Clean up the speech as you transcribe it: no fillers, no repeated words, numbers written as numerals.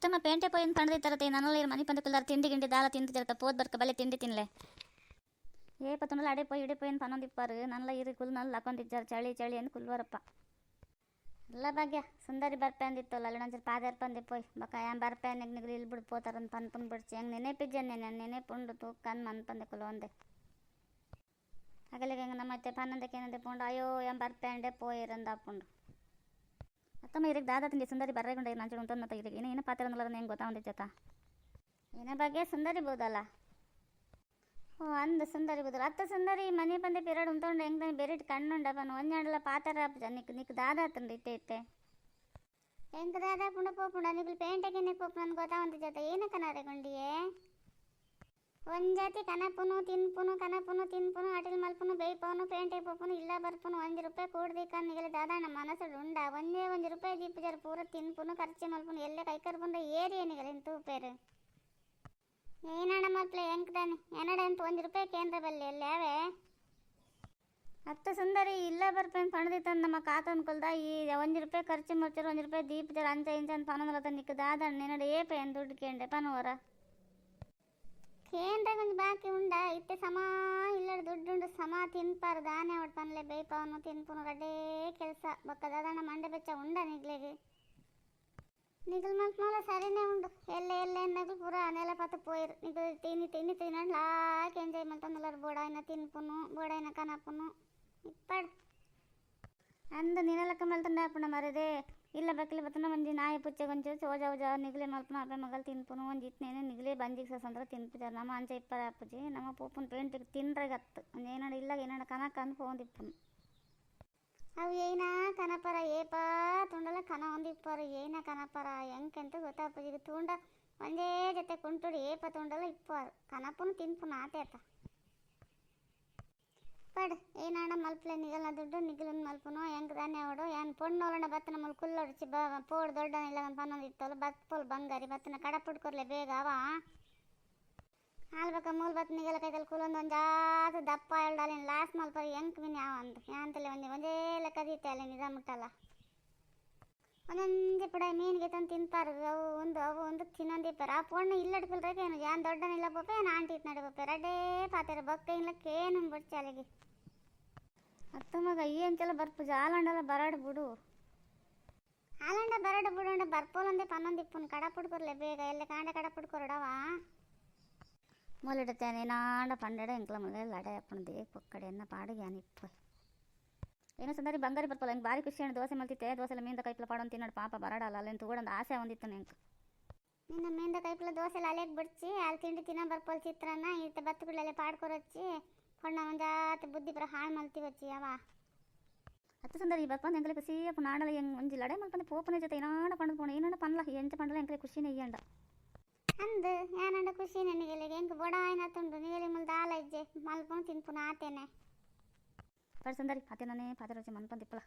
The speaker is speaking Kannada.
ಅತ್ತಮ್ಮ ಪೇಂಟೆ ಪೋಯಿನ ಪಂಡದ ತರತೆ ನನ್ನಲ್ಲ ಮನೆ ಪಂದ ಕುಲ್ಲಾರ ತಿಂಡಿ ಗಿಂಡಿ ದಾಲ ತಿಂದು ತಿರ್ತ ಪೋದ್ ಬರ್ಕ ಬಲೆ ತಿಂಡಿ ತಿನ್ಲೆ ಏ ಪತ್ತೊಂದಲ್ಲ ಅಡೆ ಪೋಯಿ ಇಡೆ ಪೋಯಿನ ಪನ್ನೊಂದಿಪ್ಪಾರು ನನ್ನಲ್ಲ ಇರು ಕುಲ್ ನಲ್ಲ ಹಾಕೊಂಡಿದ್ದಾರೆ ಚಳಿ ಚಳಿ ಅಂತ ಕುಲ್ವರಪ್ಪ ಎಲ್ಲ ಭಾಗ್ಯ ಸುಂದರಿ ಬರ್ಪೆ ಅಂದಿತ್ತಲ್ಲ ಅಲ್ಲಿ ನಂಚರು ಪಾದಾರ ಪಂದೆ ಪೋಯ್ ಬಕ ಯಾನ್ ಬರ್ಪೆ ನಿಗ್ಲಿ ಇಲ್ಲಿ ಬಿಡು ಪೋತಾರಂತ ಪನ್ಪುನ್ ಬಿಡ್ಸಿ ಹೆಂಗೆ ನೆನೆಪಿಜ್ಜೆ ನೆನೆ ಪುಂಡು ತೂಕನ್ ಮನ್ಪಂದೆ ಕುಲ ಒಂದೆ ಅಗಲಿಗೆ ಹೆಂಗೆ ನಮ್ಮತ್ತೆ ಪನ್ನೊಂದಕ್ಕೆ ಏನಂದೆ ಪುಂಡು ಅಯ್ಯೋ ಯಾನ್ ಬರ್ಪೆ ಅಂಡೆ ಪೋಯಿರಂದ ಪುಂಡು ಅತ್ತಮ್ಮ ಇರಿಗೆ ದಾದ ತಿಂಡಿ ಸುಂದರಿ ಬರ್ರೆಗೊಂಡ ನಂಚು ಉಂಟು ಇರಿಗೆ ಏನು ಪಾತ್ರ ಹೆಂಗೆ ಗೊತ್ತಾವಂದಿ ಜೊತ ಏನೇ ಬಗ್ಗೆ ಸುಂದರಿ ಬೋದಲ್ಲ ಓ ಅಂದು ಸುಂದರಿ ಬೋದಲ್ಲ ಅತ್ತ ಸುಂದರಿ ಮನೆ ಬಂದೆ ಪಿರಡ್ ಉಂಟು ಹೆಂಗೆ ಬೇರೆ ಕಣ್ಣುಂಡ ಬನ್ನು ಒಂಜಾಡಲ್ಲ ಪಾತ್ರ ನಿಕ್ ದಾದ ತಂದು ಇತ್ತೆ ಹೆಂಗೆ ದಾದ ಪುಂಡ ಪೋಪುಂಡ ನಿಗ್ಲು ಪೇಂಟೆಗೆ ಪೋಪು ನನ್ಗೆ ಗೊತ್ತಾವಂದಿ ಜೊತೆ ಏನಕ್ಕ ನಾರೆಗೊಂಡಿಯೇ ಒಂಜಾತಿ ಕನಪುನು ತಿನ್ಪುನು ಅಟಿಲ್ ಮಲ್ಪುನು ಬೇಯ್ಪವನು ಪೇಂಟೆ ಪೋಪುನು ಇಲ್ಲ ಬರ್ಪುನು ₹1 ಕೂಡ್ದಿಕ್ಕನ್ನಿಗಲಿ ದಾದಾಣ ಮನಸ್ಸು ಉಂಡ ಒಂದೇ ₹1 ದೀಪ ಜರ ಪೂರ ತಿನ್ಪುನು ಖರ್ಚು ಮಲ್ಪುನು ಎಲ್ಲೇ ಕೈಕರ್ ಬಂದ ಏರಿ ಏನಿಗಲಿ ತೂಪೇರು ಏನಾಡ ಮಲ್ಪಲೆ ಹೆಂಗ್ದಾನೆ ಏನಡ ಅಂತ ₹1 ಕೇಂದ್ರ ಬಲ್ಲಿ ಎಲ್ಲಾವೇ ಅತ್ತ ಸುಂದರಿ ಇಲ್ಲ ಬರ್ಪೇನು ಪಣದಿತ್ತಂದು ನಮ್ಮ ಕಾತನ್ ಕೊಲ್ದ ಈ ₹1 ಖರ್ಚು ಮಲ್ಚರು ₹1 ದೀಪ ಜರ ಅಂಚ ಇಂಚ ಅಂತ ಪನೊಂದಲತ್ತ ನಿಕ್ಕ ದಾದಾಣ ನಿನ್ನಡ ಏಪೆ ಏನು ದುಡ್ಡು ಕೇಂಡೆ ಪನುವರ ಕೇಂದ್ರ ಕೊಂಚ ಬಾಕಿ ಉಂಡ ಇತ್ತೆ ಸಮ ಇಲ್ಲ ದುಡ್ಡುಂಡು ಸಮ ತಿನ್ಪಾರು ದಾನೆ ಅವಡು ಪನ್ಲೆ ಬೇಯ್ಪವನು ತಿನ್ಪುನು ರಡ್ಡೇ ಕೆಲಸ ಬೊಕ್ಕ ದಾದಣ್ಣ ಮಂಡೆ ಬೆಚ್ಚ ಉಂಡ ನಿಗ್ಲೆಗೆ ನಿಗಲ್ ಮಲ್ತ ಮೂಲ ಸರಿನೇ ಉಂಡು ಎಲ್ಲೆ ಎನ್ನಗಲು ಪೂರ ನೆಲ ಪತ್ತು ಪೋಯಿರು ನಿಗಲ್ ತಿನ್ನಿ ತಿನ್ನಂಡು ಲಾಕ್ ಎಂಜಾಯ್ ಮಲ್ತಂದುಲ್ಲರು ಬೋಡಾಯಿನ ತಿನ್ಪುನು ಬೋಡಾಯಿನ ಕನಪುನು ಇಪ್ಪಡು ಅಂದು ನಿನಲಕ್ಕ ಮಲ್ತಂಡ ಆಪುಂಡ ಮರದೆ ಇಲ್ಲ ಬಕ್ಕಲಿ ಬತ್ತನ ಒಂಜಿ ನಾಯಿ ಪುಚ್ಚೆ ಗೊಂಚು ಸೋಜ ನಿಗ್ಲೆ ಮಲ್ಪನ ಅಪ್ಪೆ ಮಗಲ್ ತಿನ್ಪುನು ಒಂಜಿ ಇತ್ನೇನೆ ನಿಗ್ಲೆ ಬಂಜಿಗೆ ಸಸಂದ್ರ ತಿನ್ಪಿದಾರ ನಮ್ಮ ಅಂಚ ಇಪ್ಪದ ಅಪ್ಪುಜಿ ನಮ್ಮ ಪೂಪುನ ಪೇಂಟಿಗೆ ತಿನ್ರಗತ್ತು ಒಂದು ಏನಾಡ ಇಲ್ಲ ಏನಾಡ ಕನಕ ಅನ್ಪೋಂದಿಪ್ಪನು ಅವು ಏನ ಕನಪರ ಏಪ ತುಂಡಲ ಕನ ಒಂದಿಪ್ಪರು ಏನ ಕನಪರ ಹೆಂಕೆಂತ ಗೊತ್ತಾಪುಜಿಗೆ ತುಂಡ ಒಂದೇ ಜೊತೆ ಕುಂಟುಡು ಏಪ ತುಂಡಲ ಇಪ್ಪರು ಕನಪುನು ತಿನ್ಪುನು ಆತೇತ ಪಡ್ ಏನಾಡ ಮಲ್ಪಲೆ ನಿಗಲ್ನ ದುಡ್ಡು ನಿಗಲನ್ ಮಲ್ಪುನು ಹೆಂಗೆ ದಾನೆ ಅವಡು ಏನು ಪೊಣ್ಣೋಲಂಡ ಬತ್ತನ ಮಲ್ ಕುಲ್ಲೊಡಿಸಿ ಪೋಡು ದೊಡ್ಡನಿಲ್ಲ ಪನ್ನೊಂದು ಇತ್ತಲ್ಲ ಬತ್ಪೋಲ್ ಬಂಗಾರಿ ಬತ್ತನ ಕಡಪುಡ್ಕೊರ್ಲೆ ಬೇಗ ಅವ ಆಲ್ಬೇಕ ಮೂಲ್ ಬತ್ ನಿಗಲ ಕೈತಲ್ಲಿ ಕುಲೊಂದು ಒಂದು ಜಾತ ದಪ್ಪ ಹೇಳ್ದಾಲಿ ಲಾಸ್ಟ್ ಮಲ್ಪರಿ ಹೆಂಗೆ ಮಿನಿ ಯಾವ ಅಂದು ಯಾಂತಲೆ ಒಂದೇ ಲೆಕ್ಕ ದೀತೆ ಅಲ್ಲಿ ನಿಜ ಮುಟ್ಟಲ್ಲ ಒಂದೊಂದೇ ಪುಡ ಮೀನಿಗೆ ತಂದು ತಿನ್ಪಾರು ಅವು ಒಂದು ತಿನ್ನೊಂದಿಪ್ಪಾರು ಆ ಪೊಣ್ಣು ಇಲ್ಲಡ್ಕೊಳ್ಬೇಕು ಏನು ಏನು ದೊಡ್ಡನಿಲ್ಲ ಪೋಪೆ ಏನು ಆಂಟಿ ಇತ್ತು ನಡಿಪೋಪೆ ರಡ್ಡೇ ಪಾತಾರೆ ಬೊಕ್ಕ ಇಲ್ಲಕ್ಕೇನು ಬಿಡ್ಚಿ ಅಲ್ಲಿಗೆ ಅತ್ತ ಮಗ ಈ ಅಂಚೆಲ್ಲ ಬರ್ಪು ಆಲಂಡಲ್ಲ ಬರಾಡು ಬಿಡು ಆಲಂಡ ಬರಾಡು ಬಿಡು ಬರ್ಪೋಲೊಂದೇ ಪನ್ನೊಂದಿಪ್ಪುನು ಕಡಪುಡ್ಕೊರ್ಲೆ ಬೇಗ ಎಲ್ಲ ಕಾಂಡೆ ಕಡಪುಡ್ಕೊರಡವ ಮೊಲಿಡುತ್ತೇನೆ ನಾಂಡ ಪಂಡೆಡ ಎಂಕ್ಲ ಮುಲ್ಲ ಲಡೆ ಅಪ್ಪಣದೇ ಪೊಕ್ಕಡೆ ಎನ್ನ ಪಾಡಿಗೆ ಏನಿಪ್ಪು ಏನೋ ಸುಂದರಿ ಬಂಗಾರಿ ಬರ್ಪಲ್ಲ ಹೆಂಗೆ ಭಾರಿ ಖುಷಿ ಹಣ್ಣು ದೋಸೆ ಮಲ್ತಿತ್ತೆ ದೋಸೆಲ್ಲ ಮೀಂದ ಕೈಪಲ ಪಾಡೋ ತಿನ್ನೋಡು ಪಾಪ ಬರಾಡಲ್ಲ ಅಲ್ಲೇನು ತಗೊಂಡು ಆಸೆ ಒಂದಿತ್ತು ನೆಂಕು ನಿನ್ನ ಮೀಂದ ಕೈಪಲ ದೋಸೆಲ್ಲ ಅಲೆಗೆ ಬಿಡ್ಸಿ ಅಲ್ಲಿ ತಿಂಡಿ ತಿನ್ನೋ ಬರ್ಪಲ್ ಚಿತ್ರಾನ್ನ ಇತ್ತೆ ಬತ್ತು ಬಿಡಲೆ ಪಾಡ್ಕೊರಚ್ಚಿ ಹೊಣ್ಣ ಒಂಜಾತ ಬುದ್ಧಿ ಪುರ ಹಾಳು ಮಲ್ತಿ ವಚ್ಚಿ ಅವ ಅತ್ತು ಸುಂದರಿ ಬರ್ಪಂದು ಎಂಕಲೆ ಖುಷಿ ಅಪ್ಪ ನಾಡಲ್ಲ ಹೆಂಗೆ ಒಂಜಿ ಲಡೆ ಮಲ್ಪಂದೆ ಪೋಪನೆ ಜೊತೆ ಏನಾಡ ಪಂಡು ಪೋಣ ಏನಾಡ ಪನ್ಲ ಎಂಚ ಪಂಡಲ ಎಂಕಲೆ ಖುಷಿನೇ ಇಯ್ಯಂಡ ಅಂದು ಯಾನಂಡ ಖುಷಿ ನಿಗಲಿಗೆ ಹೆಂಗೆ ಬೊಡಾಯಿನ ತುಂಡು ನಿಗಲಿ ಮುಲ್ ದಾಲ ಇಜ್ಜೆ ಮಲ್ಪುನು ತಿನ್ಪುನು ಆತೇನೆ ಪಡ್ ಸುಂದರಿ ಅತೇನೇ ಪಾತ್ರ ರುಚಿ ಮನ್ಪಂದಿಪ್ಪಲ